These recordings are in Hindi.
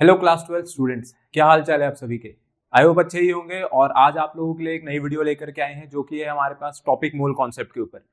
हेलो क्लास 12 स्टूडेंट्स, क्या हाल चाल है आप सभी के। आई होप अच्छे ही होंगे। और आज आप लोगों के लिए एक नई वीडियो लेकर के आए हैं जो कि है हमारे पास टॉपिक मोल कॉन्सेप्ट के ऊपर।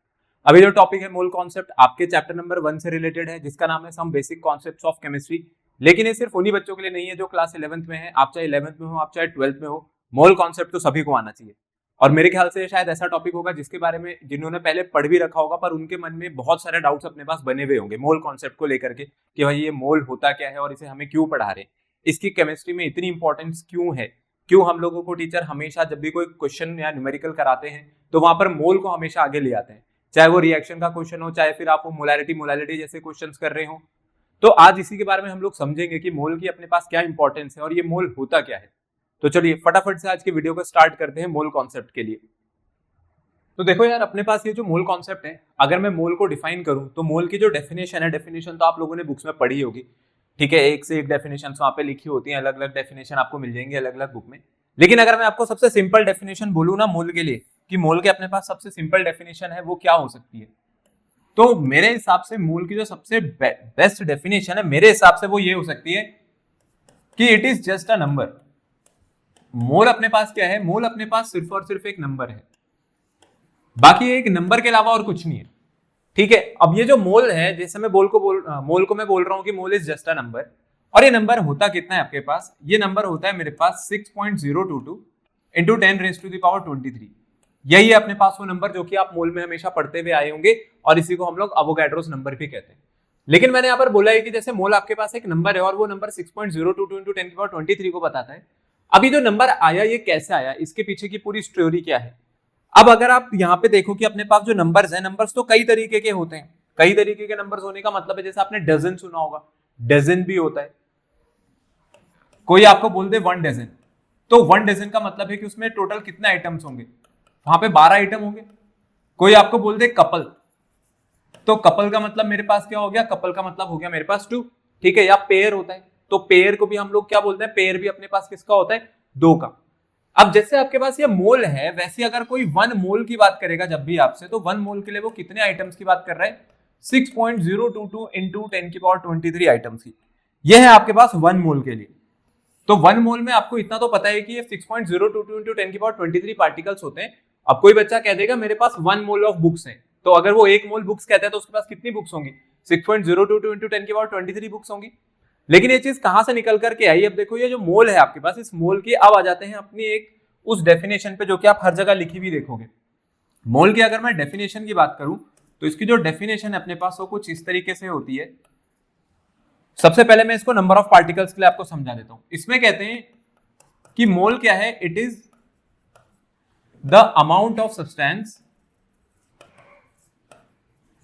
अभी जो टॉपिक है मोल कॉन्सेप्ट आपके चैप्टर नंबर 1 से रिलेटेड है, जिसका नाम है some basic concepts of chemistry. लेकिन ये सिर्फ उन्हीं बच्चों के लिए नहीं है जो क्लास 11th में है। आप चाहे 11th में हो, आप चाहे 12th में हो, मोल कॉन्सेप्ट तो सभी को आना चाहिए। और मेरे ख्याल से शायद ऐसा टॉपिक होगा जिसके बारे में जिन्होंने पहले पढ़ भी रखा होगा, पर उनके मन में बहुत सारे डाउट्स अपने पास बने हुए होंगे मोल कॉन्सेप्ट को लेकर के कि भाई ये मोल होता क्या है और इसे हमें क्यों पढ़ा रहे हैं, इसकी केमिस्ट्री में इतनी इंपॉर्टेंस क्यों है, क्यों हम लोगों को टीचर हमेशा जब भी कोई क्वेश्चन या न्यूमेरिकल कराते हैं तो वहां पर मोल को हमेशा आगे ले आते हैं, चाहे वो रिएक्शन का क्वेश्चन हो, चाहे फिर आप वो मोलैरिटी जैसे क्वेश्चन कर रहे हो। तो आज इसी के बारे में हम लोग समझेंगे कि मोल की अपने पास क्या इंपॉर्टेंस है और ये मोल होता क्या है। तो चलिए फटाफट से आज की वीडियो को स्टार्ट करते हैं मोल कॉन्सेप्ट के लिए। तो देखो यार, अपने पास ये जो मोल कॉन्सेप्ट है, अगर मैं मोल को डिफाइन करूं तो मोल की जो डेफिनेशन है, डेफिनेशन तो आप लोगों ने बुक्स में पढ़ी होगी। ठीक है, एक से एक डेफिनेशन वहां पे लिखी होती हैं, अलग अलग डेफिनेशन आपको मिल जाएंगे अलग अलग बुक में। लेकिन अगर मैं आपको सबसे सिंपल डेफिनेशन बोलूं ना मोल के लिए, कि मोल के अपने पास सबसे सिंपल डेफिनेशन है, वो क्या हो सकती है, तो मेरे हिसाब से मोल की जो सबसे बेस्ट डेफिनेशन है मेरे हिसाब से वो ये हो सकती है कि it is just a number. Mole अपने पास क्या है? मोल अपने पास सिर्फ और सिर्फ एक नंबर है, बाकी एक नंबर के अलावा और कुछ नहीं है। ठीक है, अब ये जो मोल है, जैसे मैं मोल को मैं बोल रहा हूं कि mole is just a number, और ये नंबर होता कितना है आपके पास? ये नंबर होता है मेरे पास 6.022 इंटू 10⁻23। यही है अपने पास वो नंबर जो कि आप मोल में हमेशा पढ़ते हुए आए होंगे, और इसी को हम लोग अवोगाड्रोस नंबर भी कहते हैं। लेकिन मैंने यहाँ पर बोला है कि जैसे मोल आपके पास एक नंबर है और वो नंबर 6.022 इंटू 10⁻23 को बताता है। अभी जो नंबर आया ये कैसे आया, इसके पीछे की पूरी स्टोरी क्या है। अब अगर आप यहाँ पे देखो कि अपने पास जो नंबर्स हैं, नंबर्स तो कई तरीके के होते हैं। कई तरीके के नंबर्स होने का मतलब है, जैसे आपने डजन सुना होगा, डजन भी होता है। कोई आपको बोल दे 1 डजन, तो 1 डजन का मतलब है कि उसमें टोटल कितने आइटम्स होंगे? वहां पे 12 आइटम होंगे। कोई आपको बोल दे कपल, तो कपल का मतलब मेरे पास क्या हो गया? कपल का मतलब हो गया मेरे पास 2। ठीक है, या पेयर होता है, तो पेयर को भी हम लोग क्या बोलते हैं? पेयर भी अपने पास किसका होता है? 2 का। अब जैसे आपके पास ये मोल है, वैसे अगर कोई 1 मोल की बात करेगा जब भी आपसे, तो 1 मोल के लिए वो कितने आइटम्स की बात कर रहा है? 6.022 इंटू 10⁻23 आइटम्स की। यह है आपके पास 1 मोल के लिए। तो 1 मोल में आपको इतना तो पता है कि ये 6.022 इंटू 10⁻23 पार्टिकल्स होते हैं। अब कोई बच्चा कह देगा मेरे पास 1 मोल ऑफ बुक्स है, तो अगर वो 1 मोल बुक्स कहता है तो उसके पास कितनी बुक्स होंगी? 6.022 इंटू 10⁻23 बुक्स होंगी। लेकिन ये चीज कहां से निकल करके आई? अब देखो, ये जो मोल है आपके पास, इस मोल की अब आ जाते हैं अपनी एक उस डेफिनेशन पे जो कि आप हर जगह लिखी भी देखोगे। मोल की अगर मैं डेफिनेशन की बात करूं तो इसकी जो डेफिनेशन है अपने पास वो कुछ इस तरीके से होती है। सबसे पहले मैं इसको नंबर ऑफ पार्टिकल्स के लिए आपको समझा देता हूं। इसमें कहते हैं कि मोल क्या है? It is the amount of substance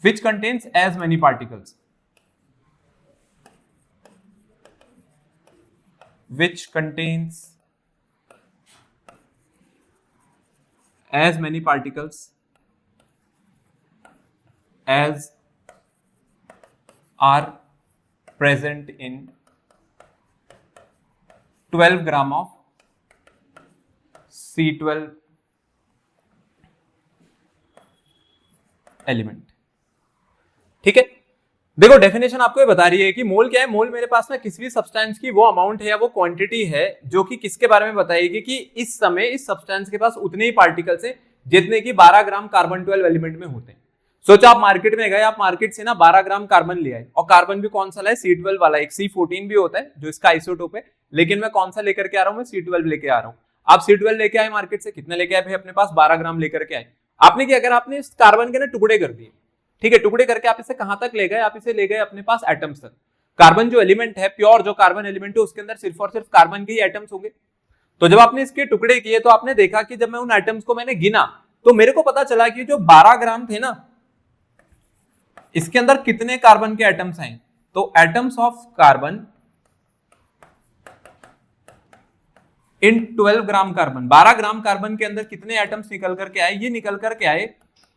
which contains as many particles, which contains as many particles as are present in 12 gram of C12 element. ठीक है, देखो डेफिनेशन आपको ये बता रही है कि मोल क्या है। मोल मेरे पास ना किसी भी सब्सटेंस की वो अमाउंट है या वो क्वांटिटी है जो कि किसके बारे में बताएगी कि इस समय इस सब्सटेंस के पास उतने ही पार्टिकल्स हैं जितने की 12 ग्राम कार्बन 12 एलिमेंट में होते हैं। सोचा आप मार्केट में गए, आप मार्केट से ना 12 ग्राम कार्बन ले आए, और कार्बन भी कौन सा लाए? C12 वाला। एक C14 भी होता है जो इसका आइसोटोप है, लेकिन मैं कौन सा लेकर के आ रहा हूं? मैं C12 लेके आ रहा हूं। आप C12 लेके आए मार्केट से, कितने लेके आए भाई? अपने पास 12 ग्राम लेकर के आए। आपने क्या, अगर आपने इस कार्बन के ना टुकड़े कर दिए, ठीक है, टुकड़े करके आप इसे कहां तक ले गए? आप इसे ले गए अपने पास एटम्स तक। कार्बन जो एलिमेंट है, प्योर जो कार्बन एलिमेंट है, उसके अंदर सिर्फ और सिर्फ कार्बन के ही एटम्स होंगे। तो जब आपने इसके टुकड़े किए तो आपने देखा कि जब मैं उन एटम्स को मैंने गिना तो मेरे को पता चला कि जो 12 ग्राम थे ना, इसके अंदर कितने कार्बन के एटम्स आए? तो atoms of carbon in 12 gram carbon, 12 gram carbon के अंदर कितने एटम्स निकल करके आए? ये निकल करके आए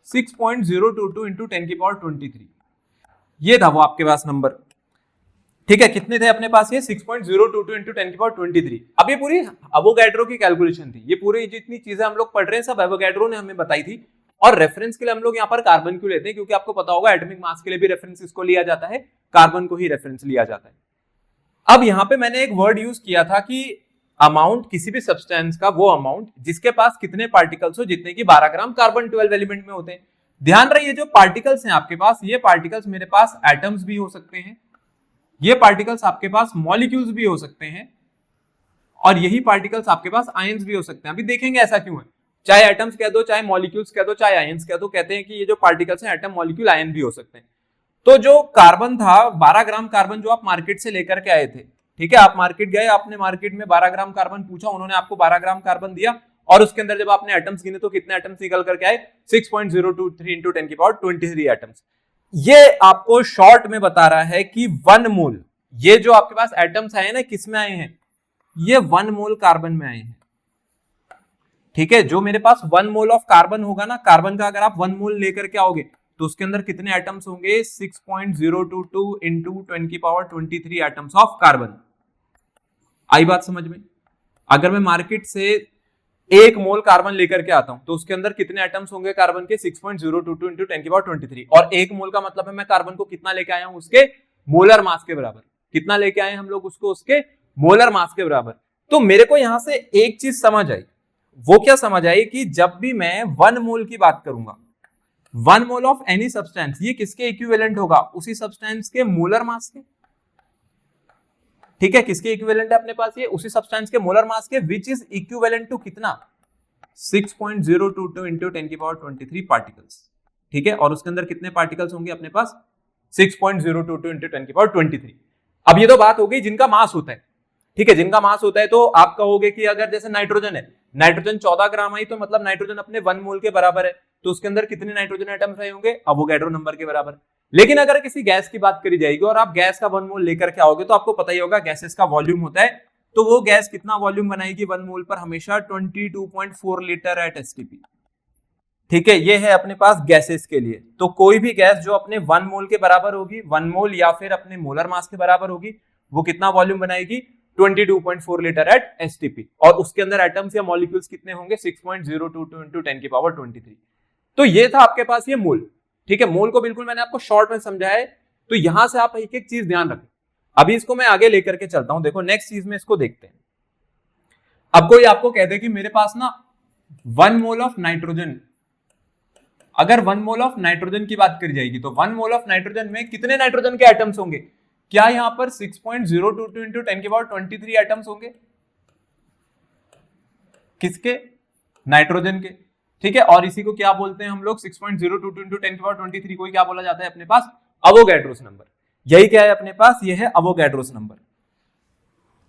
6.022 इंटू 10⁻23। ये था वो आपके पास नंबर। ठीक है, कितने थे अपने पास? ये 6.022 इंटू 10⁻23। अब ये पूरी अवोगाड्रो की कैलकुलेशन थी। ये पूरी जितनी चीजें हम लोग पढ़ रहे हैं सब अवोगाड्रो ने हमें बताई थी। और रेफरेंस के लिए हम लोग यहाँ पर कार्बन क्यों लेते हैं? क्योंकि आपको पता होगा एटॉमिक मास के लिए भी रेफरेंस इसको लिया जाता है, कार्बन को ही रेफरेंस लिया जाता है। अब यहां पे मैंने एक वर्ड यूज किया था कि अमाउंट किसी भी सब्सटेंस का वो अमाउंट जिसके पास कितने पार्टिकल्स हो, जितने की 12 ग्राम कार्बन 12 एलिमेंट में होते हैं। ध्यान रहिए जो पार्टिकल्स हैं आपके पास, ये पार्टिकल्स मेरे पास एटम्स भी हो सकते हैं, ये पार्टिकल्स आपके पास मॉलिक्यूल्स भी हो सकते हैं, और यही पार्टिकल्स आपके पास आयंस भी हो सकते हैं। अभी देखेंगे ऐसा क्यों है, चाहे एटम्स कह दो, चाहे मॉलिक्यूल्स कह दो, चाहे आयंस कह दो, कहते हैं कि ये जो पार्टिकल्स हैं एटम मॉलिक्यूल आयन भी हो सकते हैं। तो जो कार्बन था 12 ग्राम कार्बन जो आप मार्केट से लेकर के आए थे, ठीक है, आप मार्केट गए, आपने मार्केट में 12 ग्राम कार्बन पूछा, उन्होंने आपको 12 ग्राम कार्बन दिया, और उसके अंदर जब आपने एटम्स गिने तो कितने एटम्स निकल करके आए, 6.023 इंटू 10 की पावर 23 एटम्स। ये आपको शॉर्ट में बता रहा है कि 1 मोल, ये जो आपके पास एटम्स आए ना, किस में आए हैं, ये 1 मोल कार्बन में आए हैं। ठीक है, जो मेरे पास 1 मोल ऑफ कार्बन होगा ना, कार्बन का अगर आप 1 मोल लेकर के आओगे तो उसके अंदर कितने एटम्स होंगे, 6.022 इंटू 10 की पावर 23 एटम्स ऑफ कार्बन। आई बात समझ में? अगर मैं मार्केट से 1 मोल कार्बन लेकर के आता हूं तो उसके अंदर कितने एटम्स होंगे कार्बन के, 6.022 इंटू 10 की पावर 23, और 1 मोल का मतलब है मैं कार्बन को कितना लेके आया हूं, उसके मोलर मास के बराबर। कितना लेके आए हम लोग उसको, उसके मोलर मास के बराबर। तो मेरे को यहां से एक चीज समझ आई, वो क्या समझ आई कि जब भी मैं 1 मोल की बात करूंगा, 1 मोल ऑफ एनी सब्सटेंस, ये किसके इक्विवेलेंट होगा, उसी सब्सटेंस के मोलर मास के। ठीक है, किसके इक्विवेलेंट है अपने पास, ये उसी सब्सटेंस के मोलर मास के, विच इज इक्विवेलेंट टू कितना, 6.022 इंटू 10 की पावर 23 पार्टिकल्स। ठीक है, और उसके अंदर कितने पार्टिकल्स होंगे अपने पास, 6.022 इंटू 10 की पावर 23। अब ये तो बात हो गई जिनका मास होता है। ठीक है, जिनका मास होता है, तो आप कहोगे कि अगर जैसे नाइट्रोजन है, नाइट्रोजन 14 ग्राम आई, तो मतलब नाइट्रोजन अपने 1 मोल के बराबर है, तो उसके अंदर कितने नाइट्रोजन एटम्स रहे होंगे, अवोगाड्रो नंबर के बराबर। लेकिन अगर किसी गैस की बात करी जाएगी और आप गैस का 1 मोल लेकर के आओगे, तो आपको पता ही होगा गैसेस का वॉल्यूम होता है, तो वो गैस कितना वॉल्यूम बनाएगी 1 मोल पर, हमेशा 22.4 लीटर एट एसटीपी। ठीक है, ये है अपने पास गैसेस के लिए। तो कोई भी गैस जो अपने 1 मोल के बराबर होगी, 1 मोल या फिर अपने मोलर मास के बराबर होगी, वो कितना वॉल्यूम बनाएगी, 22.4 लीटर एट एसटीपी, और उसके अंदर एटम्स या मॉलिक्यूल्स कितने होंगे, 6.022 इंटू 10 की पावर 23। तो ये था आपके पास ये मोल। ठीक है, मोल को बिल्कुल मैंने आपको शॉर्ट में समझाया है, तो यहां से आप एक एक चीज ध्यान रखें। अभी इसको मैं आगे लेकर के चलता हूं, देखो नेक्स्ट चीज में इसको देखते हैं। अब कोई आपको कह दे कि मेरे पास ना 1 मोल ऑफ नाइट्रोजन, अगर 1 मोल ऑफ नाइट्रोजन की बात करी जाएगी, तो 1 मोल ऑफ नाइट्रोजन में कितने नाइट्रोजन के एटम्स होंगे, क्या यहां पर 6.022 इंटू 10 की पावर 23 एटम्स होंगे, किसके, नाइट्रोजन के। ठीक है, और इसी को क्या बोलते हैं हम लोग, 6.022 इंटू 10 की पावर 23 को क्या बोला जाता है अपने पास, अवोगाड्रोस नंबर। यही क्या है अपने पास, यह है अवोगाड्रोस नंबर।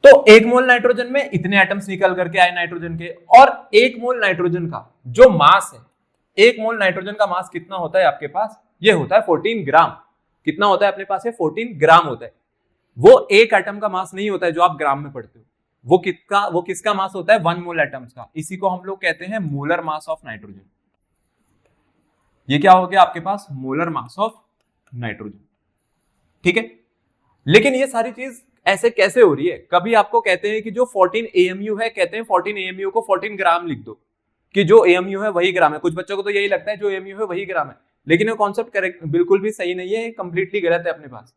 तो 1 मोल नाइट्रोजन में इतने एटम्स निकल करके आए नाइट्रोजन के, और 1 मोल नाइट्रोजन का जो मास है, 1 मोल नाइट्रोजन का मास कितना होता है आपके पास, ये होता है 14 ग्राम। कितना होता है अपने पास, 14 ग्राम होता है। वो एक एटम का मास नहीं होता है जो आप ग्राम में पढ़ते हो, वो किसका मास होता है, 1 मोल एटम्स का। इसी को हम लोग कहते हैं मोलर मास ऑफ नाइट्रोजन। ये क्या हो गया आपके पास, मोलर मास ऑफ नाइट्रोजन। ठीक है, लेकिन ये सारी चीज ऐसे कैसे हो रही है, कभी आपको कहते हैं कि जो 14 AMU है, कहते हैं 14 AMU को 14 ग्राम लिख दो, कि जो AMU है वही ग्राम है। कुछ बच्चों को तो यही लगता है जो AMU है वही ग्राम है, लेकिन ये कॉन्सेप्ट करेक्ट बिल्कुल भी सही नहीं है, कंप्लीटली गलत है अपने पास।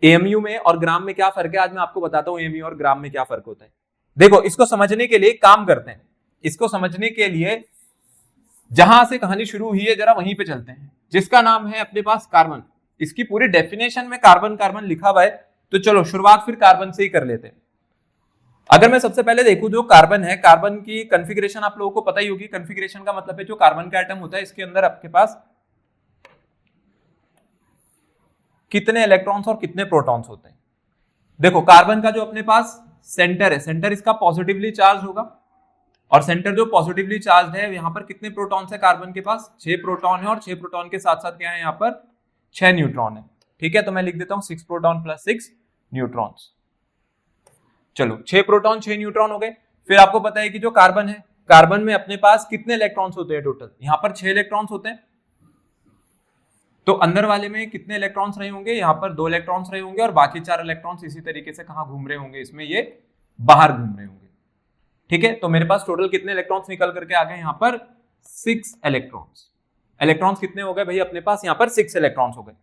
AMU में और ग्राम में क्या फर्क है, आज मैं आपको बताता हूं AMU और ग्राम में क्या फर्क होता है। देखो, इसको समझने के लिए काम करते हैं, इसको समझने के लिए जहां से कहानी शुरू हुई है जरा वहीं पे चलते हैं, जिसका नाम है अपने पास कार्बन। इसकी पूरी डेफिनेशन में कार्बन कार्बन लिखा हुआ है, तो चलो शुरुआत फिर कार्बन से ही कर लेते हैं। अगर मैं सबसे पहले देखूं जो कार्बन है, कार्बन की कॉन्फ़िगरेशन आप लोगों को पता ही होगी। कॉन्फ़िगरेशन का मतलब है जो कार्बन का एटम होता है, इसके अंदर आपके पास कितने इलेक्ट्रॉन्स और कितने प्रोटॉन्स होते हैं। देखो, कार्बन का जो अपने पास सेंटर है, सेंटर इसका पॉजिटिवली चार्ज होगा, और सेंटर जो पॉजिटिवली चार्ज है, यहां पर कितने प्रोटॉन्स है कार्बन के पास, 6 प्रोटॉन है, और 6 प्रोटॉन के साथ साथ क्या है, यहां पर 6 न्यूट्रॉन है। ठीक है, तो मैं लिख देता हूं 6 प्रोटॉन प्लस 6 न्यूट्रॉन्स। चलो, 6 प्रोटॉन 6 न्यूट्रॉन हो गए। फिर आपको पता है कि जो कार्बन है, कार्बन में अपने पास कितने इलेक्ट्रॉन्स होते हैं टोटल, यहां पर 6 इलेक्ट्रॉन्स होते हैं। तो अंदर वाले में कितने इलेक्ट्रॉन्स रहे होंगे, यहां पर 2 इलेक्ट्रॉन्स रहे होंगे, और बाकी 4 इलेक्ट्रॉन्स इसी तरीके से कहां घूम रहे होंगे, इसमें ये बाहर घूम रहे होंगे। ठीक है, तो मेरे पास टोटल कितने इलेक्ट्रॉन्स निकल करके आ गए, यहां पर 6 इलेक्ट्रॉन्स। इलेक्ट्रॉन्स कितने हो गए भाई अपने पास, यहां पर 6 इलेक्ट्रॉन्स हो गए।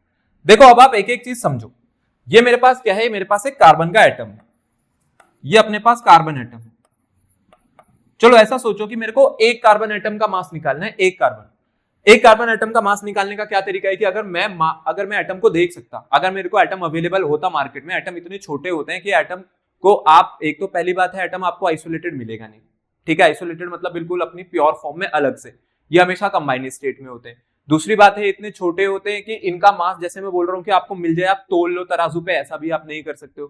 देखो, अब आप एक एक चीज समझो। ये मेरे पास क्या है, मेरे पास एक कार्बन का एटम है। ये अपने पास कार्बन एटम है। चलो ऐसा सोचो कि मेरे को एक कार्बन एटम का मास निकालना है, एक कार्बन एटम का मास निकालने का क्या तरीका है कि अगर मैं एटम को देख सकता, अगर मेरे को एटम अवेलेबल होता मार्केट में, एटम इतने छोटे होते हैं कि एटम को आप, एक तो पहली बात है एटम आपको आइसोलेटेड मिलेगा नहीं, ठीक है, आइसोलेटेड मतलब बिल्कुल अपनी प्योर फॉर्म में अलग से, ये हमेशा कंबाइंड स्टेट में होते हैं। दूसरी बात है इतने छोटे होते हैं कि इनका मास, जैसे मैं बोल रहा हूँ कि आपको मिल जाए, आप तोल लो तराजू पे, ऐसा भी आप नहीं कर सकते हो।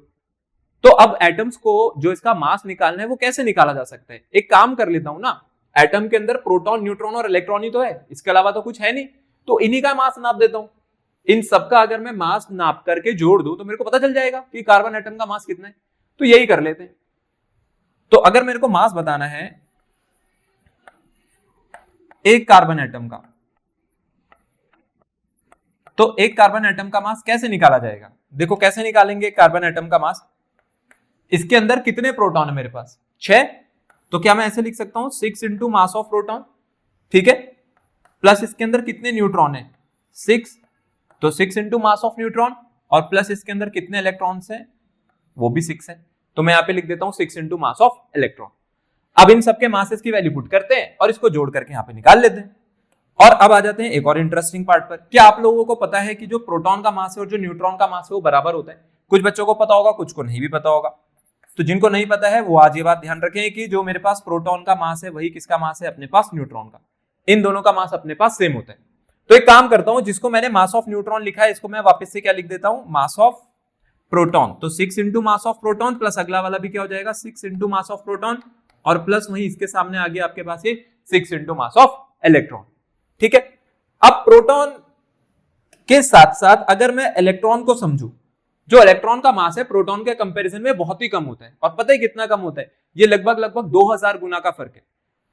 तो अब एटम्स को जो इसका मास निकालना है वो कैसे निकाला जा सकता है? एक काम कर लेता हूं ना, एटम के अंदर प्रोटॉन, न्यूट्रॉन और इलेक्ट्रॉन ही तो है, इसके अलावा तो कुछ है नहीं, तो इन्हीं का मास नाप देता हूं। इन सबका अगर मैं मास नाप करके जोड़ दूं तो मेरे को पता चल जाएगा कि कार्बन एटम का मास कितना है। तो यही कर लेते हैं। तो अगर मेरे को मास बताना है एक कार्बन एटम का, तो एक कार्बन एटम का मास कैसे निकाला जाएगा? देखो कैसे निकालेंगे कार्बन एटम का मास। इसके अंदर कितने प्रोटॉन है मेरे पास? 6। तो क्या मैं ऐसे लिख सकता हूं 6 इंटू मास ऑफ प्रोटॉन, ठीक है, प्लस इसके अंदर कितने न्यूट्रॉन है? 6, तो 6 इंटू मास ऑफ न्यूट्रॉन, और प्लस इसके अंदर कितने इलेक्ट्रॉन्स हैं? वो भी 6 है। तो मैं यहां पे लिख देता हूं 6 इंटू मास ऑफ इलेक्ट्रॉन। अब इन सबके मासेस की वैल्यू पुट करते हैं और इसको जोड़ करके यहां पे निकाल लेते हैं। और अब आ जाते हैं एक और इंटरेस्टिंग पार्ट पर। क्या आप लोगों को पता है कि जो प्रोटॉन का मास है और जो न्यूट्रॉन का मास है वो बराबर होता है? कुछ बच्चों को पता होगा, कुछ को नहीं भी पता होगा। तो जिनको नहीं पता है वो आज ये बात ध्यान रखें कि जो मेरे पास प्रोटॉन का मास है वही किसका मास है? अपने पास न्यूट्रॉन का। इन दोनों का मास अपने पास सेम होता है। तो एक काम करता हूं, जिसको मैंने मास ऑफ न्यूट्रॉन लिखा है इसको मैं वापस से क्या लिख देता हूं? मास ऑफ प्रोटॉन। तो 6 into mass of proton plus अगला वाला भी क्या हो जाएगा? 6 इंटू मास ऑफ प्रोटॉन, और प्लस वही इसके सामने आ गया आपके पास ये 6 इंटू मास ऑफ इलेक्ट्रॉन, ठीक है। अब प्रोटॉन के साथ साथ अगर मैं इलेक्ट्रॉन को समझूं, जो इलेक्ट्रॉन का मास है प्रोटॉन के कंपैरिजन में बहुत ही कम होता है, और पता है कितना कम होता है? ये लगभग 2000 गुना का फर्क है।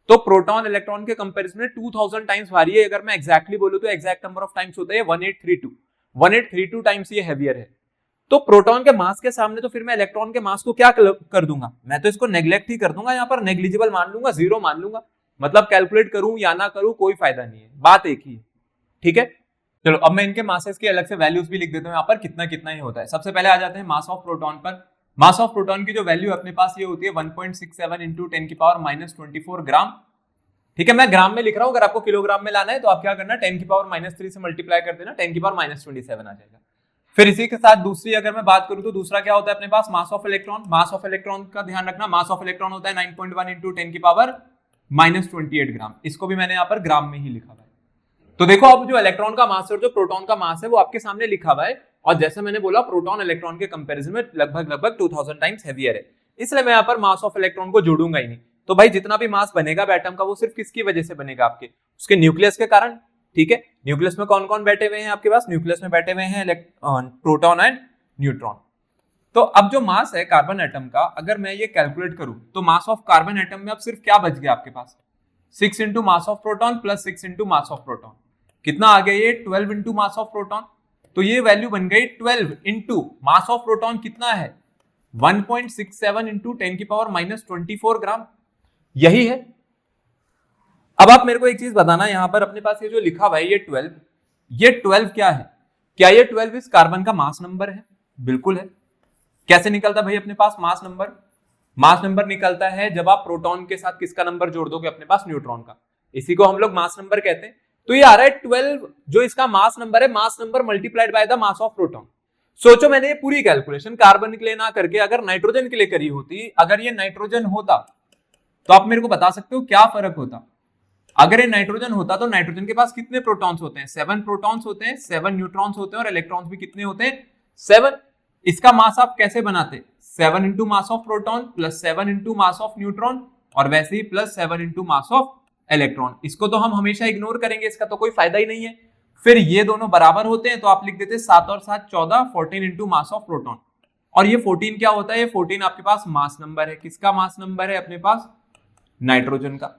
तो प्रोटॉन इलेक्ट्रॉन के कंपैरिजन में 2000 टाइम्स भारी है। अगर मैं एग्जैक्टली बोलूं तो एग्जैक्ट नंबर ऑफ टाइम्स होता है 1832 टाइम्स ये हैवियर है। तो प्रोटॉन के मास के सामने तो फिर मैं इलेक्ट्रॉन के मास को क्या कर दूंगा? मैं तो इसको नेग्लेक्ट ही कर दूंगा, यहां पर नेग्लिजिबल मान लूंगा, जीरो मान लूंगा। मतलब कैलकुलेट करूं या ना करूं कोई फायदा नहीं है, बात एक ही है, ठीक है। चलो अब मैं इनके मासेस के अलग से वैल्यूज भी लिख देता हूं यहाँ पर, कितना कितना ही होता है। सबसे पहले आ जाते हैं मास ऑफ प्रोटॉन पर। मास ऑफ प्रोटॉन की जो वैल्यू अपने पास ये होती है 1.67 इंटू 10 की पावर माइनस 24 ग्राम, ठीक है। मैं ग्राम में लिख रहा हूं, अगर आपको किलोग्राम में लाना है तो आप क्या करना, 10 की पावर माइनस 3 से मल्टीप्लाई कर देना, 10 की पावर माइनस 27 आ जाएगा। फिर इसी के साथ दूसरी अगर मैं बात करूं तो दूसरा क्या होता है अपने पास? Mass of electron. Mass of electron का ध्यान रखना, मास ऑफ इलेक्ट्रॉन होता है 9.1 इंटू 10 की पावर माइनस 28 ग्राम। इसको भी मैंने यहाँ पर ग्राम में ही लिखा हुआ है। तो देखो अब जो इलेक्ट्रॉन का मास है और जो प्रोटॉन का मास है वो आपके सामने लिखा हुआ है, और जैसे मैंने बोला प्रोटॉन इलेक्ट्रॉन के कंपैरिजन में लगभग 2000 टाइम्स हेवियर है, इसलिए मैं यहाँ पर मास ऑफ इलेक्ट्रॉन को जोड़ूंगा ही नहीं। तो भाई जितना भी मास बनेगा एटम का वो सिर्फ किसकी वजह से बनेगा? आपके उसके न्यूक्लियस के कारण, ठीक है। न्यूक्लियस में कौन कौन बैठे हुए हैं आपके पास? न्यूक्लियस में बैठे हुए हैं प्रोटॉन एंड न्यूट्रॉन। तो अब जो मास है कार्बन एटम का, अगर मैं ये कैलकुलेट करूं तो मास ऑफ कार्बन एटम में अब सिर्फ क्या बच गया आपके पास? 6 into mass of proton plus 6 into mass of proton. कितना आ गया ये? 12 इंटू मास ऑफ प्रोटॉन। तो ये वैल्यू बन गई 12 इंटू मास ऑफ प्रोटॉन कितना है? 1.67 इंटू 10 की पावर माइनस 24 ग्राम, यही है। अब आप मेरे को एक चीज बताना, यहां पर अपने पास ये जो लिखा हुआ है ये 12 क्या है? क्या ये 12 इस कार्बन का मास नंबर है? बिल्कुल है। कैसे निकलता भाई अपने पास मास नंबर? मास नंबर निकलता है जब आप प्रोटॉन के साथ किसका नंबर जोड़ दोगे? अपने पास न्यूट्रॉन का। इसी को हम लोग मास नंबर कहते हैं। तो ये आ रहा है 12, जो इसका मास नंबर है, mass number multiplied by the mass of proton. सोचो मैंने ये पूरी कैलकुलेशन कार्बन के लिए ना करके अगर नाइट्रोजन के लिए करी होती, अगर ये नाइट्रोजन होता तो आप मेरे को बता सकते हो क्या फर्क होता? अगर ये नाइट्रोजन होता तो नाइट्रोजन के पास कितने प्रोटॉन्स होते हैं? 7 प्रोटॉन्स होते हैं, 7 न्यूट्रॉन्स होते हैं, और इलेक्ट्रॉन्स भी कितने होते हैं? 7। इसका मास आप कैसे बनाते? 7 into mass of proton plus 7 into mass of neutron, और वैसे ही plus 7 into mass of electron. इसको तो हम हमेशा इग्नोर करेंगे, इसका तो कोई फायदा ही नहीं है। फिर ये दोनों बराबर होते हैं तो आप लिख देते 7 और 7 14, 14 इंटू मास ऑफ प्रोटॉन। और ये 14 क्या होता है? ये 14 आपके पास मास नंबर है। किसका मास नंबर है? अपने पास नाइट्रोजन का।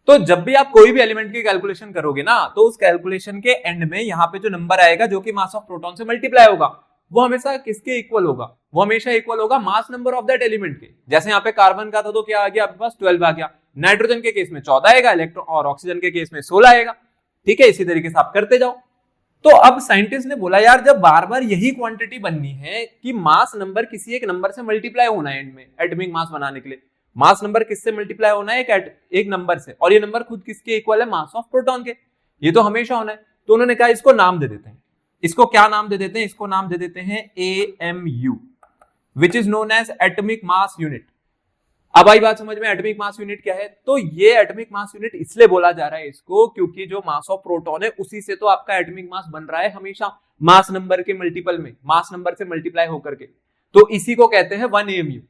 तो जब भी आप कोई भी एलिमेंट की कैलकुलेशन करोगे ना, तो उस कैलकुलेशन के एंड में यहाँ पे जो नंबर आएगा जो कि मास ऑफ प्रोटॉन से मल्टीप्लाई होगा, वो हमेशा किसके इक्वल होगा? वो हमेशा इक्वल होगा mass number of that element के। जैसे यहाँ पे कार्बन का था तो क्या आ गया आपके पास? 12 आ गया। नाइट्रोजन के केस में 14 आएगा, इलेक्ट्रॉन और ऑक्सीजन के केस में 16 आएगा, ठीक है। इसी तरीके से आप करते जाओ। तो अब साइंटिस्ट ने बोला यार जब बार बार यही क्वांटिटी बननी है कि मास नंबर किसी एक नंबर से मल्टीप्लाई होना है एंड में एटॉमिक मास बनाने के लिए, मास नंबर किससे मल्टीप्लाई होना है एक नंबर से, और ये नंबर खुद किसके इक्वल है, मास ऑफ प्रोटॉन के, ये तो हमेशा होना है। तो उन्होंने कहा इसको नाम दे देते हैं, इसको क्या नाम दे देते हैं, इसको नाम दे देते हैं AMU which is known as atomic mass unit. अब आई बात समझ में, एटॉमिक मास यूनिट क्या है, तो ये एटॉमिक मास यूनिट इसलिए बोला जा रहा है इसको क्योंकि जो मास ऑफ प्रोटॉन है उसी से तो आपका एटॉमिक मास बन रहा है हमेशा, मास नंबर के मल्टीपल में, मास नंबर से मल्टीप्लाई होकर के, तो इसी को कहते हैं 1 AMU।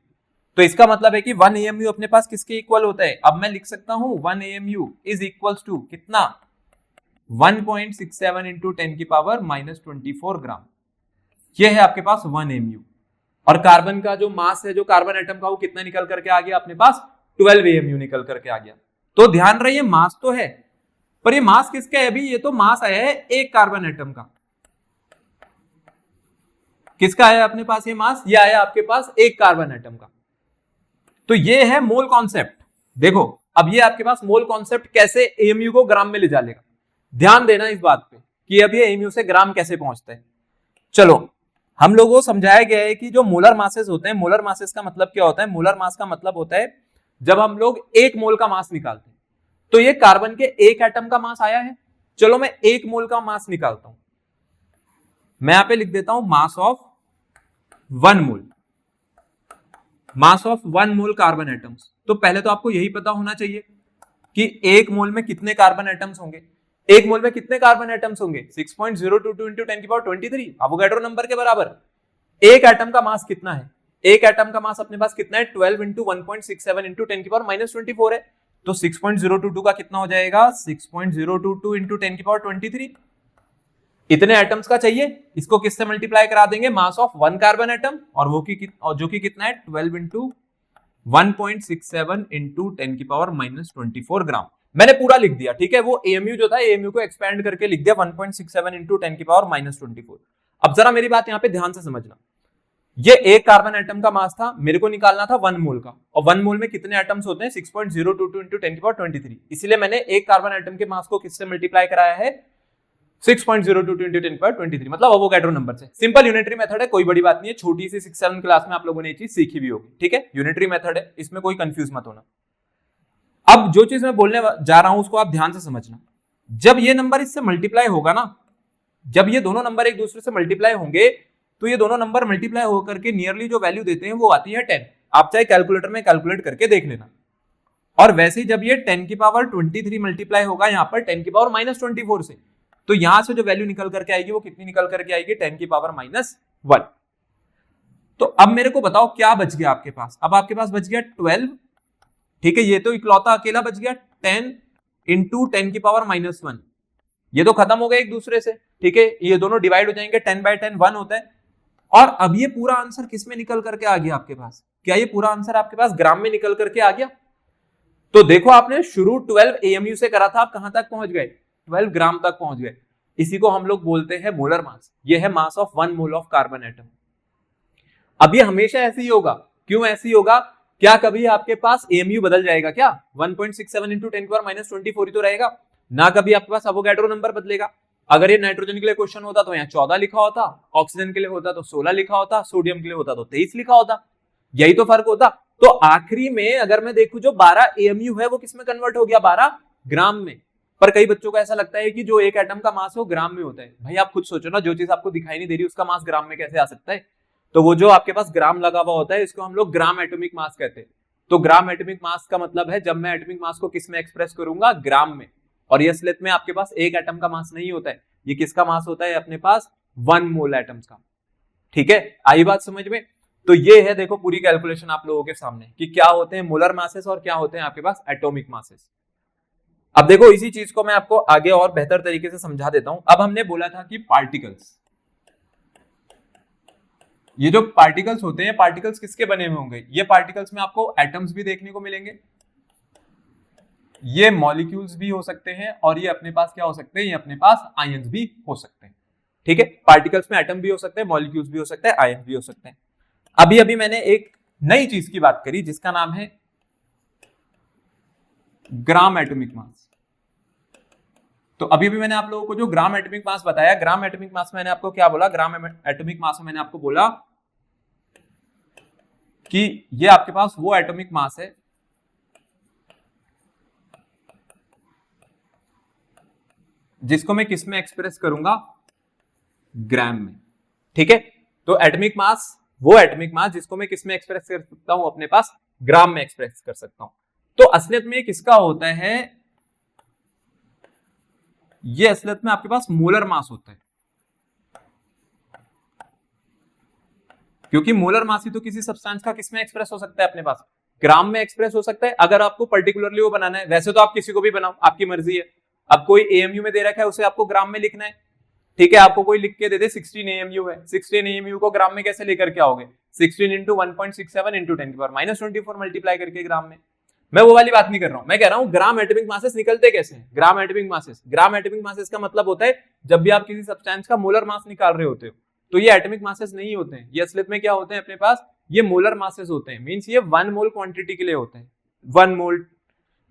तो इसका मतलब है कि 1 AMU अपने पास किसके इक्वल होता है, अब मैं लिख सकता हूं 1 AMU इज इक्वल्स टू कितना, 1.67 इंटू 10 की पावर -24 ग्राम। यह है आपके पास 1 AMU। और कार्बन का जो मास है, जो कार्बन एटम का, वो कितना निकल करके आ गया अपने पास, 12 AMU निकल करके आ गया। तो ध्यान रहे ये मास तो है, पर ये मास किसका है अभी, ये तो मास आया है एक कार्बन एटम का। किसका आया अपने पास ये मास, ये आया आपके पास एक कार्बन एटम का। तो ये है मोल कॉन्सेप्ट। देखो अब ये आपके पास मोल कॉन्सेप्ट कैसे AMU को ग्राम में ले जाएगा, ध्यान देना इस बात पे कि अब ये AMU से ग्राम कैसे पहुंचता है। चलो हम लोगों को समझाया गया है कि जो मोलर मासेस होते हैं, मोलर मासेस का मतलब क्या होता है, मोलर मास का मतलब होता है जब हम लोग एक मोल का मास निकालते हैं, तो ये कार्बन के एक एटम का मास आया है, चलो मैं एक मोल का मास निकालता हूं, मैं यहां पे लिख देता हूं mass of 1 mole, mass of 1 mole carbon atoms. तो पहले तो आपको यही पता होना चाहिए कि एक मोल में कितने कार्बन एटम्स होंगे, एक मोल में कितने कार्बन एटम्स होंगे, 6.022 इंटू 10 की पावर 23 एवोगाड्रो नंबर के बराबर। एक एटम का मास कितना है, एक एटम का मास अपने पास कितना है, 12 इंटू 1.67 इंटू 10 की पावर -24 है, तो 6.022 का कितना हो जाएगा, 6.022 इंटू 10 की पावर 23। इतने एटम्स का चाहिए, इसको किससे मल्टीप्लाई करा देंगे, मास ऑफ 1 कार्बन एटम, और वो की जो कि कितना है 12 इंटू 1.67 इंटू 10 की पावर -24 ग्राम। मैंने पूरा लिख दिया, ठीक है, वो AMU जो था AMU को एक्सपेंड करके लिख दिया 1.67 इंटू 10 की पावर -24। अब जरा मेरी बात यहां पे ध्यान से समझना, ये एक कार्बन एटम का मास था, मेरे को निकालना था 1 मोल का, और 1 मोल में कितने एटम्स होते हैं, 6.022 इंटू 10 की पावर 23, इसीलिए मैंने एक कार्बन एटम के मास को किससे मल्टीप्लाई कराया है, 6.022 इंटू 10 की पावर 23, मतलब एवोगाड्रो नंबर से। सिंपल यूनिटरी मेथड है, कोई बड़ी बात नहीं है, छोटी सी 6-7 क्लास में आप लोगों ने ये चीज सीखी भी होगी, ठीक है, यूनिटरी मेथड है, इसमें कोई कंफ्यूज मत होना। अब जो चीज मैं बोलने जा रहा हूं उसको आप ध्यान से समझना, जब ये नंबर इससे मल्टीप्लाई होगा ना, जब ये दोनों नंबर एक दूसरे से मल्टीप्लाई होंगे, तो ये दोनों नंबर मल्टीप्लाई होकर के नियरली जो वैल्यू देते हैं वो आती है 10। आप चाहे कैलकुलेटर में कैलकुलेट करके देख लेना। और वैसे ही जब ये 10 की पावर 23 मल्टीप्लाई होगा यहाँ पर 10 की पावर -24 से, तो यहां से जो वैल्यू निकल करके आएगी वो कितनी निकल करके आएगी, 10 की पावर -1। तो अब मेरे को बताओ क्या बच गया आपके पास, अब आपके पास बच गया 12, ठीक है, ये तो इकलौता अकेला बच गया 10 इंटू 10 की पावर -1, ये तो खत्म हो गया एक दूसरे से, ठीक है, ये दोनों डिवाइड हो जाएंगे, 10/10 1 होता है। और अब ये पूरा आंसर किस में निकल करके आ गया आपके पास, क्या ये पूरा आंसर आपके पास ग्राम में निकल करके आ गया। तो देखो आपने शुरू 12 AMU से करा था, आप कहां तक पहुंच गए, 12 ग्राम तक पहुंच गए। इसी को हम लोग बोलते हैं मोलर मास, ये है mass of 1 mole of carbon atom. अब ये हमेशा ऐसे ही होगा, क्यों ऐसे ही होगा, क्या कभी आपके पास AMU बदल जाएगा क्या, 1.67 इंटू 10 की पावर -24 ही तो रहेगा ना, कभी आपके पास एवोगाड्रो नंबर बदलेगा। अगर ये नाइट्रोजन के लिए क्वेश्चन होता तो यहाँ 14 लिखा होता, ऑक्सीजन के लिए होता तो 16 लिखा होता, सोडियम के लिए होता तो 23 लिखा होता, यही तो फर्क होता। तो आखिरी में अगर मैं देखूं जो 12 AMU है वो किसमें कन्वर्ट हो गया, 12 ग्राम में। पर कई बच्चों को ऐसा लगता है कि जो एक एटम का मास है वो ग्राम में होता है। भाई आप खुद सोचो ना, जो चीज आपको दिखाई नहीं दे रही उसका मास ग्राम में कैसे आ सकता है। तो वो जो आपके पास ग्राम लगा हुआ होता है इसको हम लोग ग्राम एटॉमिक मास कहते हैं। तो ग्राम एटॉमिक मास का मतलब है जब मैं एटॉमिक मास को किस में एक्सप्रेस करूंगा, ग्राम में। और ये असलियत में आपके पास एक एटम का मास नहीं होता है, ये किसका मास होता है अपने पास, 1 मोल एटम्स का। ठीक है, आई बात समझ में। तो ये है देखो पूरी कैलकुलेशन आप लोगों के सामने कि क्या होते हैं मोलर मासेस और क्या होते हैं आपके पास एटॉमिक मासेस। अब देखो इसी चीज को मैं आपको आगे और बेहतर तरीके से समझा देता हूं। अब हमने बोला था कि पार्टिकल्स, ये जो पार्टिकल्स होते हैं, पार्टिकल्स किसके बने हुए होंगे, ये पार्टिकल्स में आपको एटम्स भी देखने को मिलेंगे, ये मॉलिक्यूल्स भी हो सकते हैं, और ये अपने पास क्या हो सकते हैं, ये अपने पास आयंस भी हो सकते हैं। ठीक है, पार्टिकल्स में एटम भी हो सकते हैं, मॉलिक्यूल्स भी हो सकते हैं, आयंस भी हो सकते हैं। अभी मैंने एक नई चीज की बात करी जिसका नाम है ग्राम एटॉमिक मास। तो अभी भी मैंने आप लोगों को जो ग्राम एटॉमिक मास बताया, ग्राम एटॉमिक मास मैंने आपको क्या बोला, ग्राम एटॉमिक मास में मैंने आपको बोला कि ये आपके पास वो एटॉमिक मास है जिसको मैं किस में एक्सप्रेस करूंगा, ग्राम में। ठीक है, तो एटॉमिक मास, वो एटॉमिक मास जिसको मैं किस में एक्सप्रेस कर सकता हूं, अपने पास ग्राम में एक्सप्रेस कर सकता हूं। तो असलियत में किसका होता है, ये असलियत में आपके पास मोलर मास होता है, क्योंकि मोलर मास ही तो किसी सब्सटेंस का किस में एक्सप्रेस हो सकता है, अपने पास ग्राम में एक्सप्रेस हो सकता है। अगर आपको पर्टिकुलरली वो बनाना है, वैसे तो आप किसी को भी बनाओ, आपकी मर्जी है। अब कोई एएमयू में दे रखा है, उसे आपको ग्राम में लिखना है, ठीक है, आपको कोई लिख के दे दे 16 एएमयू है, 16 एएमयू को ग्राम में कैसे लेकर के आओगे, 16 इंटू 1.67 इंटू 10 की पावर -24 मल्टीप्लाई करके ग्राम में। मैं वो वाली बात नहीं कर रहा हूं, मैं कह रहा हूं ग्राम एटॉमिक मासेस निकलते कैसे हैं। Gram atomic masses, gram atomic masses का मतलब होता है जब भी आप किसी सब्सटेंस का मोलर मास निकाल रहे होते हो, तो ये एटॉमिक मासेस नहीं होते हैं, ये असलियत में क्या होते हैं अपने पास, ये मोलर मासेस होते हैं। मींस ये 1 मोल क्वांटिटी के लिए होते हैं, 1 मोल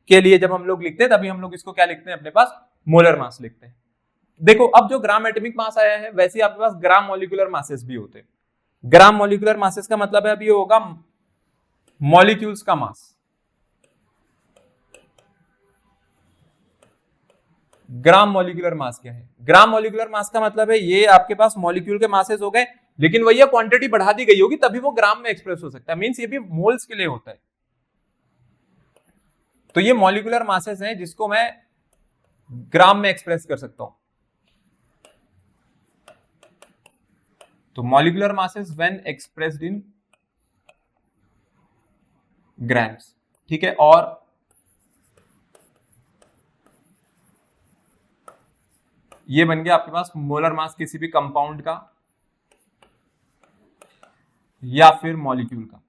के लिए जब हम लोग लिखते हैं तभी हम लोग इसको क्या लिखते हैं, अपने पास मोलर मास लिखते हैं। देखो अब जो ग्राम एटॉमिक मास आया है, वैसे ही आपके पास ग्राम मॉलिक्यूलर मासेस भी होते हैं। ग्राम मॉलिक्यूलर मासेस का मतलब है, अब ये होगा मॉलिक्यूल्स का मास। ग्राम मॉलिक्यूलर मास क्या है, ग्राम मॉलिक्यूलर मास का मतलब है ये आपके पास मॉलिक्यूल के मासेस हो गए, लेकिन वही क्वांटिटी बढ़ा दी गई होगी तभी वो ग्राम में एक्सप्रेस हो सकता है। मींस ये भी मोल्स के लिए होता है। तो ये मॉलिक्यूलर मासेस हैं जिसको मैं ग्राम में एक्सप्रेस कर सकता हूं। तो molecular masses when expressed in grams, ठीक है। और ये बन गया आपके पास मोलर मास किसी भी कंपाउंड का या फिर मॉलिक्यूल का,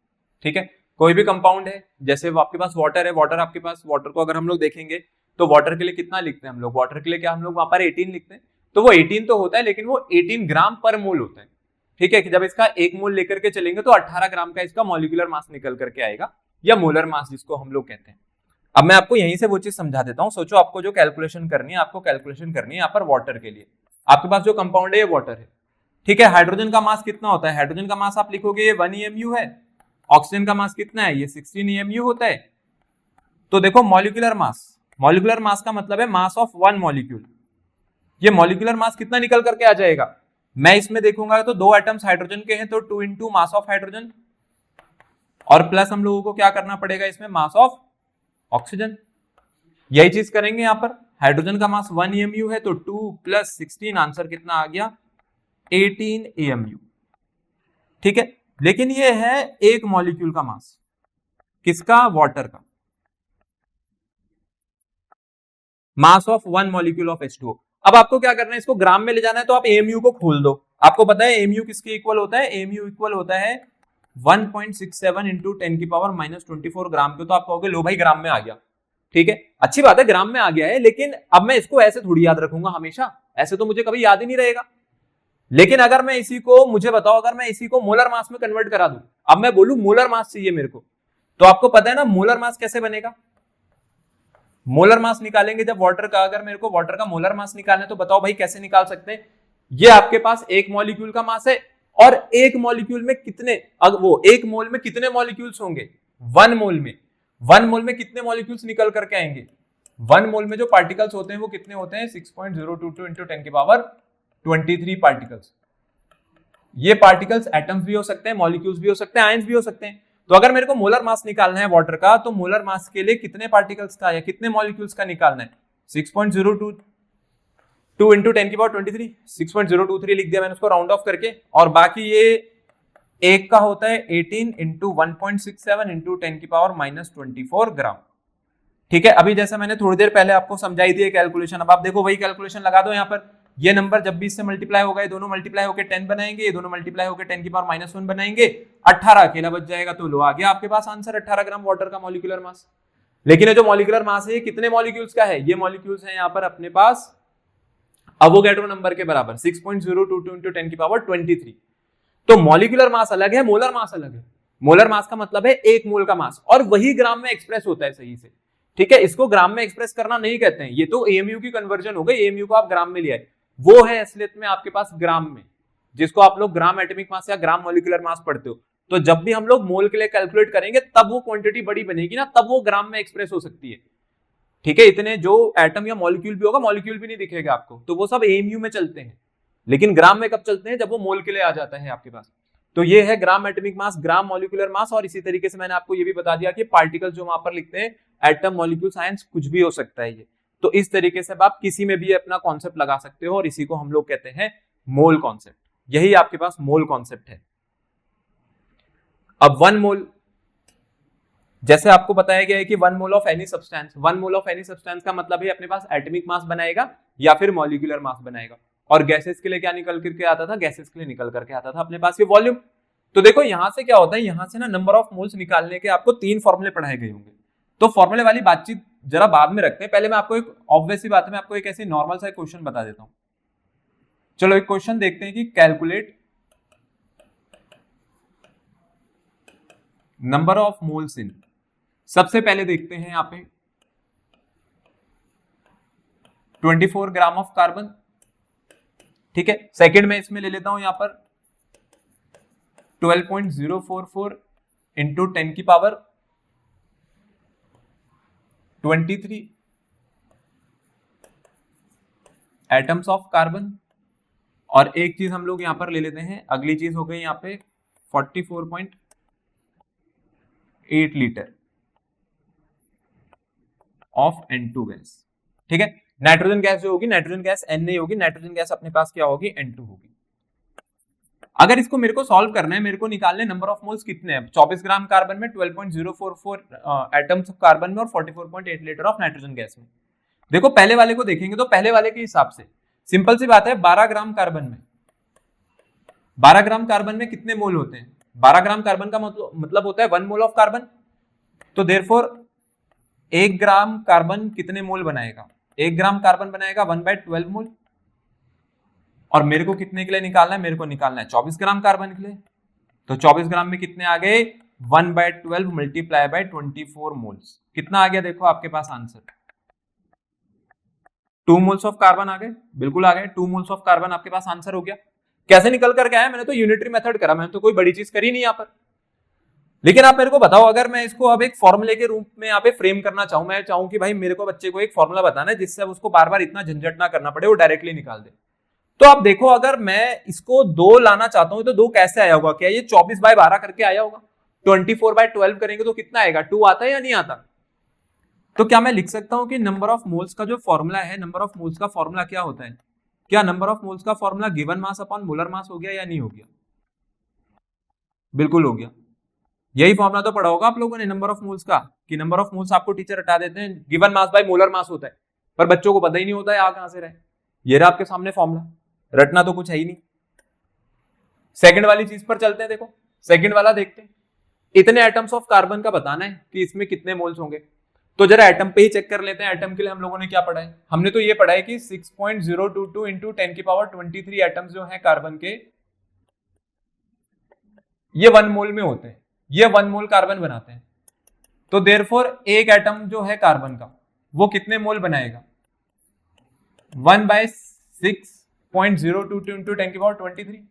ठीक है। कोई भी कंपाउंड है, जैसे आपके पास वाटर है, वाटर आपके पास, वाटर को अगर हम लोग देखेंगे तो वाटर के लिए कितना लिखते हैं हम लोग, वाटर के लिए क्या हम लोग वहां पर 18 लिखते हैं, तो वो 18 तो होता है, लेकिन वो 18 ग्राम पर मोल होता है, ठीक है। कि जब इसका 1 मोल लेकर के चलेंगे तो 18 ग्राम का इसका मॉलिक्यूलर मास निकल करके आएगा, या मोलर मास जिसको हम लोग कहते हैं। अब मैं आपको यहीं से वो चीज समझा देता हूं। सोचो आपको जो कैलकुलेशन करनी है, आपको कैलकुलेशन करनी है यहाँ पर वाटर के लिए। आपके पास जो कंपाउंड है ये वाटर है, ठीक है। हाइड्रोजन का मास कितना होता है, हाइड्रोजन का मास आप लिखोगे ये 1 EMU है। ऑक्सीजन का मास कितना है, ये 16 EMU होता है। तो देखो मॉलिक्यूलर मास, मॉलिक्यूलर मास का मतलब है मास ऑफ 1 मॉलिक्यूल। ये मॉलिक्यूलर मास कितना निकल करके आ जाएगा, मैं इसमें देखूंगा तो 2 एटम्स हाइड्रोजन के हैं, तो 2 इंटू मास ऑफ हाइड्रोजन, और प्लस हम लोगों को क्या करना पड़ेगा इसमें, मास ऑफ ऑक्सीजन। यही चीज करेंगे यहां पर। हाइड्रोजन का मास 1 EMU है, तो 2 + 16 आंसर कितना आ गया, 18 EMU, ठीक है। लेकिन ये है एक मॉलिक्यूल का मास, किसका, वाटर का, mass of 1 molecule of H2O। अब आपको क्या करना है, इसको ग्राम में ले जाना है, तो आप AMU को खोल दो। आपको पता है AMU किसके इक्वल होता है, AMU इक्वल होता है 1.67 इंटू 10 की पावर -24 ग्राम के। तो आप कहोगे लो भाई ग्राम में आ गया, ठीक है, अच्छी बात है ग्राम में आ गया है, लेकिन अब मैं इसको ऐसे थोड़ी याद रखूंगा हमेशा, ऐसे तो मुझे कभी याद ही नहीं रहेगा। लेकिन अगर मैं इसी को, मुझे बताओ अगर मैं इसी को मोलर मास में कन्वर्ट करा दूं, अब मैं बोलूं मोलर मास चाहिए मेरे को, तो आपको पता है ना मोलर मास कैसे बनेगा। मोलर मास निकालेंगे जब वाटर का, अगर मेरे को वाटर का मोलर मास निकालना है तो बताओ भाई कैसे निकाल सकते हैं। ये आपके पास एक मॉलिक्यूल का मास है, और एक मॉलिक्यूल में कितने, वो एक मोल में कितने मॉलिक्यूल्स होंगे, 1 मोल में, 1 मोल में कितने मॉलिक्यूल्स निकल करके आएंगे, 1 मोल में जो पार्टिकल्स होते हैं वो कितने होते हैं, 6.022 इंटू 10 की पावर 23 पार्टिकल्स। ये पार्टिकल्स एटम्स भी हो सकते हैं, मॉलिक्यूल्स भी हो सकते हैं, आयंस भी हो सकते हैं। तो अगर मेरे को मोलर मास निकालना है वाटर का, तो मोलर मास के लिए कितने पार्टिकल्स का या कितने मॉलिक्यूल्स का निकालना है, 6.022 इंटू 10 की पावर 23, 6.023 लिख दिया मैंने उसको राउंड ऑफ करके, और बाकी ये एक का होता है 18 इंटू 1.67 इंटू 10 की पावर -24 ग्राम, ठीक है। अभी जैसे मैंने थोड़ी देर पहले आपको समझाई थी कैलकुलेशन, अब आप देखो वही कैलकुलेशन लगा दो यहाँ पर। ये नंबर जब भी इससे मल्टीप्लाई होगा, ये दोनों मल्टीप्लाई होकर 10 बनाएंगे, ये दोनों मल्टीप्लाई होकर 10 की पावर -1 बनाएंगे, 18 अकेला बच जाएगा। तो लो आ गया आपके पास आंसर, 18 ग्राम वाटर का मॉलिक्यूलर मास। लेकिन ये जो मॉलिक्यूलर मास है ये कितने मॉलिक्यूल्स का है, ये मॉलिक्यूल्स है यहाँ पर अपने पास अवोगैड्रो नंबर के बराबर, 6.022 इंटू 10 की पावर 23। तो मॉलिक्यूलर मास अलग है, मोलर मास अलग है। मोलर मास का मतलब है 1 मोल का मास, और वही ग्राम में एक्सप्रेस होता है सही से। ठीक है, इसको ग्राम में एक्सप्रेस करना नहीं कहते हैं, ये तो एएमयू की कन्वर्जन हो गई, एएमयू को आप ग्राम में ले आए, वो है असलियत में आपके पास ग्राम में, जिसको आप लोग ग्राम एटॉमिक मास या ग्राम मॉलिक्यूलर मास पढ़ते हो। तो जब भी हम लोग मोल के लिए कैलकुलेट करेंगे तब वो क्वांटिटी बड़ी बनेगी ना, तब वो ग्राम में एक्सप्रेस हो सकती है। ठीक है, इतने जो एटम या मॉलिक्यूल भी होगा, मॉलिक्यूल भी नहीं दिखेगा आपको, तो वो सब एएमयू में चलते हैं, लेकिन ग्राम में कब चलते हैं, जब वो मोल के लिए आ जाता है आपके पास। तो ये है gram atomic mass, gram molecular mass. और इसी तरीके से मैंने आपको ये भी बता दिया कि पार्टिकल जो वहां पर लिखते हैं, एटम, मॉलिक्यूल, साइंस, कुछ भी हो सकता है ये। तो इस तरीके से आप किसी में भी अपना कॉन्सेप्ट लगा सकते हो, और इसी को हम लोग कहते हैं मोल कॉन्सेप्ट। यही आपके पास मोल कॉन्सेप्ट है। अब 1 मोल, जैसे आपको बताया गया है कि 1 mole of any substance, 1 mole of any substance का मतलब है अपने पास एटॉमिक मास बनाएगा या फिर मॉलिक्यूलर मास बनाएगा। और गैसेस के लिए क्या निकल करके आता था, गैसेस के लिए निकल करके आता था अपने पास ये वॉल्यूम। तो देखो यहां से क्या होता है, यहां से ना नंबर ऑफ मोल्स निकालने के आपको 3 फॉर्मूले पढ़ाए गए होंगे। तो फॉर्मूले वाली बातचीत जरा बाद में रखते हैं, पहले मैं आपको एक ऑब्वियस सी बात है, मैं आपको एक ऐसी नॉर्मल सा क्वेश्चन बता देता हूं। चलो एक क्वेश्चन देखते हैं कि कैलकुलेट नंबर ऑफ मोल्स इन, सबसे पहले देखते हैं यहां पे 24 ग्राम ऑफ कार्बन। ठीक है, सेकंड में इसमें ले लेता हूं यहां पर 12.044 इंटू 10 की पावर 23 एटम्स ऑफ कार्बन। और एक चीज हम लोग यहां पर ले लेते हैं, अगली चीज हो गई यहां पे 44.8 लीटर ऑफ N2 गैस। ठीक है, नाइट्रोजन गैस जो होगी, नाइट्रोजन गैस N नहीं होगी, नाइट्रोजन गैस अपने पास क्या होगी, N2 होगी। अगर इसको मेरे को सॉल्व करना है, मेरे को निकालने नंबर ऑफ मोल्स कितने हैं, 24 ग्राम कार्बन में 12.044 एटम्स ऑफ कार्बन में और 44.8 लीटर ऑफ नाइट्रोजन गैस में। देखो पहले वाले को देखेंगे तो पहले वाले के हिसाब से सिंपल सी बात है, 12 ग्राम कार्बन में, 12 ग्राम कार्बन में कितने मोल होते हैं, 12 ग्राम कार्बन का मतलब होता है 1 मोल ऑफ कार्बन। तो देयरफॉर 1 ग्राम कार्बन कितने मोल बनाएगा, 1 ग्राम कार्बन बनाएगा 1/12 मोल। और मेरे को कितने के लिए निकालना है, मेरे को निकालना है 24 ग्राम कार्बन के लिए। तो 24 ग्राम में कितने आ गए, 1/12 मल्टीप्लाई बाय 24 मोल्स, कितना आ गया देखो आपके पास आंसर, 2 मोल्स ऑफ कार्बन आ गए, बिल्कुल आ गए, 2 मोल्स ऑफ कार्बन आपके पास आंसर हो गया। कैसे निकल करके आया, मैंने तो यूनिटरी मेथड करा, मैंने तो कोई बड़ी चीज करी नहीं यहाँ पर। लेकिन आप मेरे को बताओ, अगर मैं इसको अब एक फॉर्मूले के रूप में यहाँ पे फ्रेम करना चाहूं, मैं चाहूं कि भाई मेरे को बच्चे को एक फॉर्मूला बताना है जिससे उसको बार बार इतना झंझट ना करना पड़े, वो डायरेक्टली निकाल दे। तो आप देखो, अगर मैं इसको 2 लाना चाहता हूं तो 2 कैसे आया होगा, क्या ये 24/12 करके आया होगा, 24/12 करेंगे तो कितना आएगा, 2 आता है या नहीं आता। तो क्या मैं लिख सकता हूं कि नंबर ऑफ मोल्स का जो फॉर्मूला है, नंबर ऑफ मोल्स का फॉर्मूला क्या होता है, क्या नंबर ऑफ मोल्स का formula given mass upon molar mass हो गया या नहीं हो गया, बिल्कुल हो गया। यही फॉर्मूला तो पढ़ा होगा आप लोगों ने नंबर ऑफ मोल्स का, कि नंबर ऑफ मोल्स आपको टीचर हटा देते हैं, given mass by molar mass होता है, पर बच्चों को पता ही नहीं होता है आ कहां से रहे। ये रहा आपके सामने फॉर्मूला, रटना तो कुछ है ही नहीं। सेकंड वाली चीज पर चलते हैं, देखो सेकंड वाला देखते हैं, इतने एटम्स ऑफ कार्बन का बताना है कि इसमें कितने मोल्स होंगे। तो जरा एटम पे ही चेक कर लेते हैं। एटम के लिए हम लोगों ने क्या पढ़ा है, हमने तो ये पढ़ा है कि 6.022 इंटू 10 की पावर 23 एटम्स जो है कार्बन के, ये 1 मोल में होते हैं, ये 1 मोल कार्बन बनाते हैं। तो देयरफॉर एक एटम जो है कार्बन का वो कितने मोल बनाएगा, 1/6.022 इंटू 10 की पावर 23,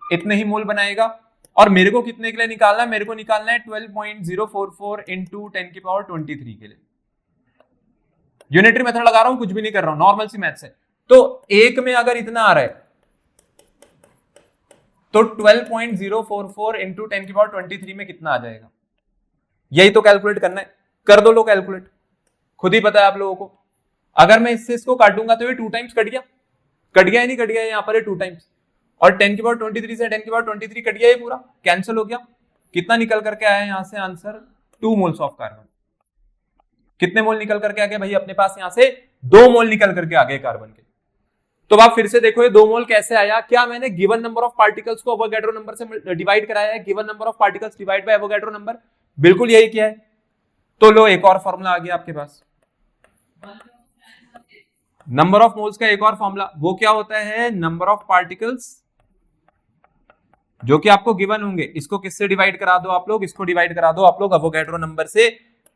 इतने ही मोल बनाएगा। और मेरे को कितने के लिए निकालना है, मेरे को निकालना है 12.044 इंटू 10 की पावर 23 के लिए। यूनिटरी मेथड लगा रहा हूं, कुछ भी नहीं कर रहा हूं, नॉर्मल सी मैथ्स है। तो एक में अगर इतना आ रहा है तो 12.044 इंटू 10 की पावर 23 में कितना आ जाएगा, यही तो कैलकुलेट करना है। कर दो लो कैलकुलेट, खुद ही पता है आप लोगों को। अगर मैं इससे इसको काटूंगा तो ये 2 टाइम्स कट गया, कट गया ही नहीं कट गया, यहाँ पर 2 टाइम्स, और 10 की पावर 23 से 10 की पावर 23 कट गया, ये पूरा कैंसिल हो गया। कितना निकल करके आया यहां से आंसर, 2 मोल्स ऑफ कार्बन। कितने मोल निकल करके आ गए भाई अपने पास, यहां से 2 मोल निकल करके आ गए कार्बन के। तो आप फिर से देखो ये 2 मोल कैसे आया, क्या मैंने गिवन नंबर ऑफ पार्टिकल्स को एवोगैड्रो नंबर से डिवाइड कराया है, given number of particles divide by Avogadro number, बिल्कुल यही किया है। तो लो एक और फॉर्मूला आ गया आपके पास, नंबर ऑफ मोल्स का एक और फॉर्मूला, वो क्या होता है, नंबर ऑफ पार्टिकल्स जो कि आपको गिवन होंगे, इसको किससे डिवाइड करा दो आप लोग, इसको डिवाइड करा दो आप लोग एवोगैड्रो नंबर से।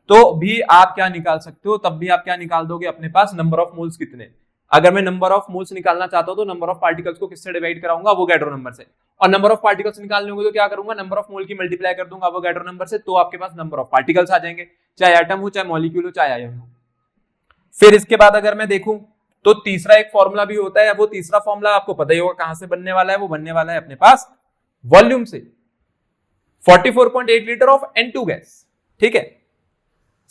तो भी आप क्या निकाल सकते हो, तब भी आप क्या निकाल दोगे अपने पास नंबर ऑफ मोल्स कितने। अगर मैं नंबर ऑफ मोल्स निकालना चाहता हूं तो नंबर ऑफ पार्टिकल्स को किससे डिवाइड कराऊंगा, अवोगाड्रो नंबर से, और नंबर ऑफ पार्टिकल्स निकालने होंगे तो क्या करूंगा, नंबर ऑफ मोल की मल्टीप्लाई कर दूंगा अवोगाड्रो नंबर से, तो आपके पास नंबर ऑफ पार्टिकल्स आ जाएंगे, चाहे एटम हो, चाहे मॉलिक्यूल हो, चाहे आयन हो। फिर इसके बाद अगर मैं देखूं तो तीसरा एक फॉर्मूला भी होता है, वो तीसरा फॉर्मूला आपको पता ही होगा कहां से बनने वाला है, वो बनने वाला है अपने पास वॉल्यूम से, 44.8 लीटर ऑफ N2 गैस। ठीक है,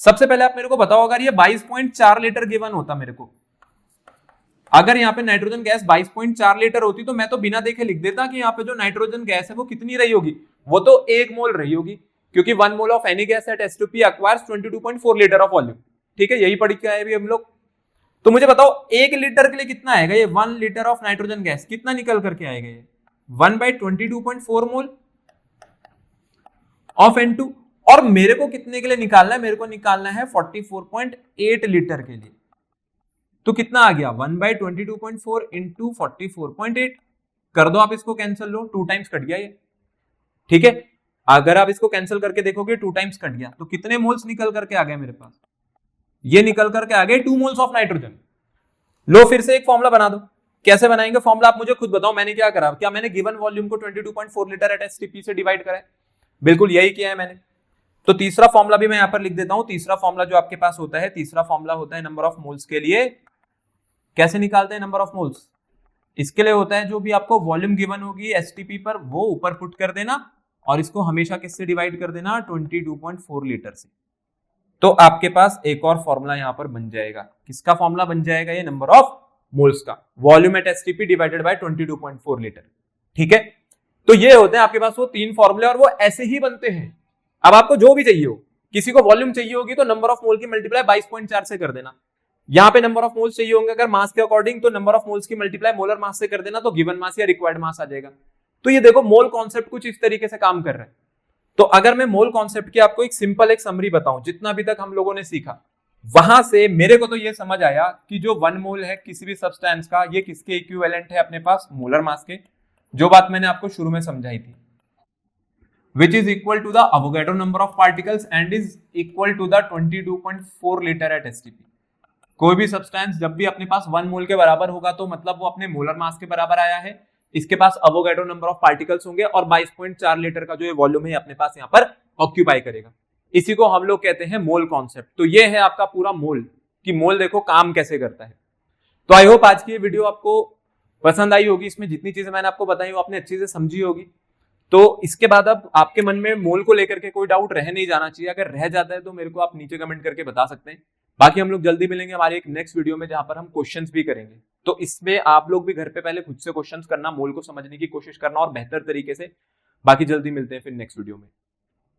सबसे पहले आप मेरे को बताओ, अगर ये 22.4 लीटर गिवन होता मेरे को, अगर यहाँ पे नाइट्रोजन गैस 22.4 लीटर होती तो मैं तो बिना देखे लिख देता कि यहाँ पे जो नाइट्रोजन गैस है वो कितनी रही होगी, वो तो 1 मोल रही होगी, क्योंकि 1 mole of any gas at H2P acquires 22.4 litre of volume. ठीक है, यही पढ़ी क्या है अभी हम लोग। तो मुझे बताओ 1 लीटर के लिए कितना आएगा, ये 1 लीटर ऑफ नाइट्रोजन गैस कितना निकल करके आएगा, ये 1/22.4 मोल ऑफ N2। और मेरे को कितने के लिए निकालना है, मेरे को निकालना है 44.8 लीटर के लिए। तो कितना आ गया, 1/22.4 इंटू 44.8, कर दो आप इसको कैंसिल, लो 2 टाइम्स कट गया ये। ठीक है, अगर आप इसको कैंसिल करके देखोगे 2 टाइम्स कट गया, तो कितने मोल्स निकल करके आ गए मेरे पास, ये निकल करके आ गए 2 मोल्स ऑफ नाइट्रोजन। लो फिर से एक फॉर्मूला बना दो, कैसे बनाएंगे फॉर्मूला आप मुझे खुद बताओ, मैंने क्या करा, क्या मैंने गिवन वॉल्यूम को 22.4 लीटर एट STP से डिवाइड करा है, बिल्कुल यही किया है मैंने। तो तीसरा फॉर्मूला भी मैं यहां पर लिख देता हूं, तीसरा फॉर्मूला जो आपके पास होता है, तीसरा फॉर्मूला होता है नंबर ऑफ मोल्स के लिए। कैसे निकालते हैं नंबर ऑफ मोल्स, इसके लिए होता है जो भी आपको वॉल्यूम गिवन होगी STP पर वो ऊपर पुट कर देना, और इसको हमेशा किससे डिवाइड कर देना, 22.4 लीटर से। तो आपके पास एक और फॉर्मूला यहां पर बन जाएगा, किसका फॉर्मूला बन जाएगा, ये नंबर ऑफ मोल्स का, volume at STP divided by 22.4 litre. ठीक है, तो ये होते हैं आपके पास वो 3 फॉर्मूले, और वो ऐसे ही बनते हैं। अब आपको जो भी चाहिए हो, किसी को वॉल्यूम चाहिए होगी तो नंबर ऑफ मोल की मल्टीप्लाई 22.4 से कर देना, यहां पे नंबर ऑफ मोल्स चाहिए होंगे अगर मास के अकॉर्डिंग, तो नंबर ऑफ मोल्स की मल्टीप्लाई मोलर मास से कर देना, तो गिवन मास या रिक्वायर्ड मास आ जाएगा। तो ये देखो मोल कॉन्सेप्ट कुछ इस तरीके से काम कर रहा है। तो अगर मैं मोल कॉन्सेप्ट की आपको एक सिंपल एक समरी बताऊं, जितना अभी तक हम लोगों ने सीखा, वहां से मेरे को तो ये समझ आया कि जो 1 मोल है किसी भी सब्सटेंस का, ये किसके इक्विवेलेंट है अपने पास, मोलर मास के, जो बात मैंने आपको शुरू में समझाई थी, which is equal to the Avogadro number of particles and is equal to the 22.4 litre at STP। कोई भी सब्सटेंस जब भी अपने पास 1 मोल के बराबर होगा तो मतलब वो अपने मोलर मास के बराबर आया है, इसके पास अवोगाड्रो नंबर ऑफ पार्टिकल्स होंगे, और 22.4 लीटर का जो ये वॉल्यूम है अपने पास यहाँ पर ऑक्यूपाई करेगा। इसी को हम लोग कहते हैं मोल कॉन्सेप्ट। तो ये है आपका पूरा मोल, कि मोल देखो काम कैसे करता है। तो आई होप आज की ये वीडियो आपको पसंद आई होगी, इसमें जितनी चीजें मैंने आपको बताई वो आपने अच्छे से समझी होगी। तो इसके बाद अब आपके मन में मोल को लेकर के कोई डाउट रह नहीं जाना चाहिए, अगर रह जाता है तो मेरे को आप नीचे कमेंट करके बता सकते हैं। बाकी हम लोग जल्दी मिलेंगे हमारे एक नेक्स्ट वीडियो में, जहां पर हम क्वेश्चंस भी करेंगे। तो इसमें आप लोग भी घर पे पहले खुद से क्वेश्चंस करना, मोल को समझने की कोशिश करना और बेहतर तरीके से। बाकी जल्दी मिलते हैं फिर नेक्स्ट वीडियो में।